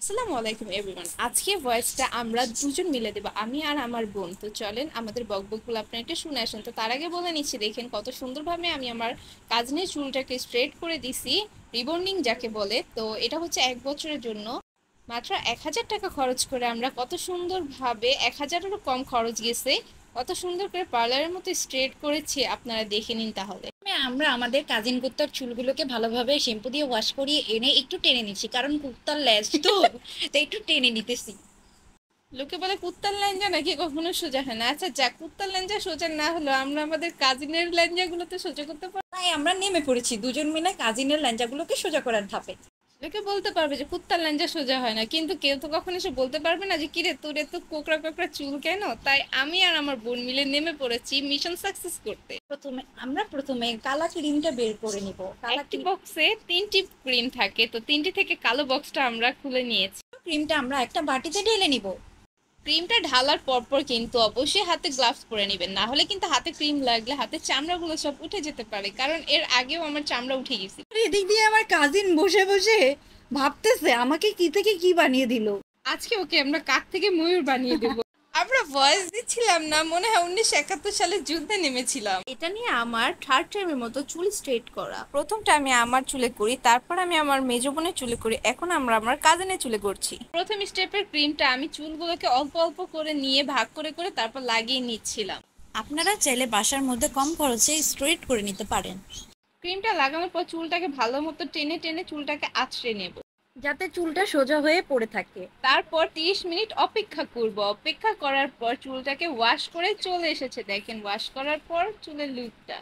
আসসালামু আলাইকুম এভরিওয়ান। আজকে ভয়েসটা আমরা দুজন মিলে দেব, আমি আর আমার বোন। তো চলেন আমাদের বকবকগুলো আপনারা একটু শুনে আসেন। তো তার আগে বলে নিচ্ছি, দেখেন কত সুন্দরভাবে আমি আমার কাজিনের চুলটাকে স্ট্রেট করে দিছি, রিবন্ডিং যাকে বলে। তো এটা হচ্ছে 1 বছরের জন্য। মাত্র 1000 টাকা খরচ করে আমরা কত সুন্দরভাবে, 1000-এরও কম খরচ গেছে, কত সুন্দর করে পার্লারের মতো স্ট্রেট করেছি, আপনারা দেখে নিন তাহলে। আমরা আমাদের কাজিন কুত্তার চুলগুলোকে ভালোভাবে শ্যাম্পু দিয়ে ওয়াশ করিয়ে এনে একটু টেনে নিচ্ছি, কারণ কুত্তার লেজ তো তাই একটু টেনে নিতেছি। লোকে বলে কুত্তার ল্যাঞ্জা নাকি কখনো সোজা হয় না। আচ্ছা, যা কুত্তার ল্যাঞ্জা সোজা না হলো, আমরা আমাদের কাজিনের ল্যাঞ্জা গুলো তো সোজা করতে পারি। তাই আমরা নেমে পড়েছি দুজন মিলে কাজিনের ল্যাঞ্জাগুলোকে সোজা করার ধাপে। লোকে বলতে পারবে যে কুত্তার ল্যাঞ্জা সোজা হয় না, কিন্তু কেউ তো কখনো এসে বলতে পারবে না যে কিরে তোর এত কোকড়া কোকড়া চুল কেন। তাই আমি আর আমার বোন মিলে নেমে পড়েছি মিশন সাকসেস করতে। প্রথমে কালা ক্রিমটা বের করে নিব। একটি বক্সে 3টি ক্রিম থাকে, তো 3টি থেকে কালো বক্সটা আমরা খুলে নিয়েছি। ক্রিমটা আমরা একটা বাটিতে ঢেলে নিব। ক্রিমটা ঢালার পরপর কিন্তু অবশ্যই হাতে গ্লাভস পরে নেবেন, না হলে কিন্তু হাতে ক্রিম লাগলে হাতের চামড়াগুলো সব উঠে যেতে পারে, কারণ এর আগেও আমার চামড়া উঠে গেছে। এদিক দিয়ে আমার কাজিন বসে বসে ভাবতেছে আমাকে কি থেকে কি বানিয়ে দিল। আজকে ওকে আমরা কাক থেকে ময়ূর বানিয়ে দেব। আমরা ভয়েস দিচ্ছিলাম না, মনে হয় 1971 সালে যুদ্ধে নেমেছিলাম। এটা নিয়ে আমার থার্ড টাইমের মতো চুল স্ট্রেট করা। প্রথমটা আমি আমার চুলে করি, তারপর আমি আমার মেজো বোনের চুলে করি, এখন আমরা আমার কাজিনের চুলে করছি। প্রথম স্টেপের ক্রিমটা আমি চুলগুলোকে অল্প অল্প করে নিয়ে ভাগ করে করে তারপর লাগিয়ে নিচ্ছিলাম। আপনারা চাইলে বাসার মধ্যে কম খরচে স্ট্রেট করে নিতে পারেন। ক্রিমটা লাগানোর পর চুলটাকে ভালো মতো টেনে টেনে চুলটাকে আঁচড়ে নেব, যাতে চুলটা সোজা হয়ে পড়ে থাকে। তারপর 30 মিনিট অপেক্ষা করব। অপেক্ষা করার পর চুলটাকে ওয়াশ করে চলে এসেছে, দেখেন ওয়াশ করার পর চুলের লুকটা।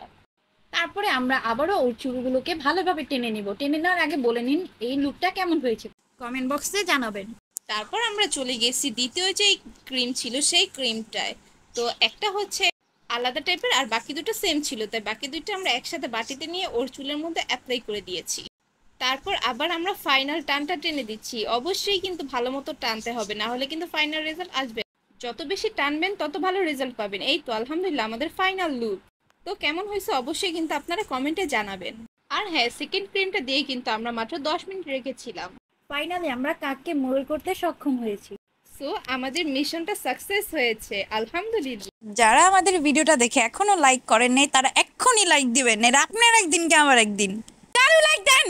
তারপরে আমরা আবারও ওর চুলগুলোকে ভালোভাবে টেনে নিব। টেনে নেওয়ার আগে বলে নিন এই লুকটা কেমন হয়েছে, কমেন্ট বক্সে জানাবেন। তারপর আমরা চলে গেছি দ্বিতীয় যে ক্রিম ছিল সেই ক্রিমটায়। তো একটা হচ্ছে আলাদা টাইপের আর বাকি দুটো সেম ছিল, তাই বাকি দুটো আমরা একসাথে বাটিতে নিয়ে ওর চুলের মধ্যে অ্যাপ্লাই করে দিয়েছি। তারপর আবার আমরা ফাইনাল টানটা টেনে দিচ্ছি। অবশ্যই কিন্তু ভালো মতো টানতে হবে, না হলে কিন্তু ফাইনাল রেজাল্ট আসবে। যত বেশি টানবেন তত ভালো রেজাল্ট পাবেন। এই তো আলহামদুলিল্লাহ আমাদের ফাইনাল লুক। তো কেমন হয়েছে অবশ্যই কিন্তু আপনারা কমেন্টে জানাবেন। আর হ্যাঁ, সেকেন্ড ক্রিমটা দিয়ে কিন্তু আমরা মাত্র 10 মিনিট রেখেছিলাম। ফাইনালি আমরা কাককে ময়ূর করতে সক্ষম হয়েছি। সো আমাদের মিশনটা সাকসেস হয়েছে আলহামদুলিল্লাহ। যারা আমাদের ভিডিওটা দেখে এখনো লাইক করেন নাই তারা এক্ষুনি লাইক দিবেন, এর আপনার একদিন কি আমার একদিন। লাইক দেন।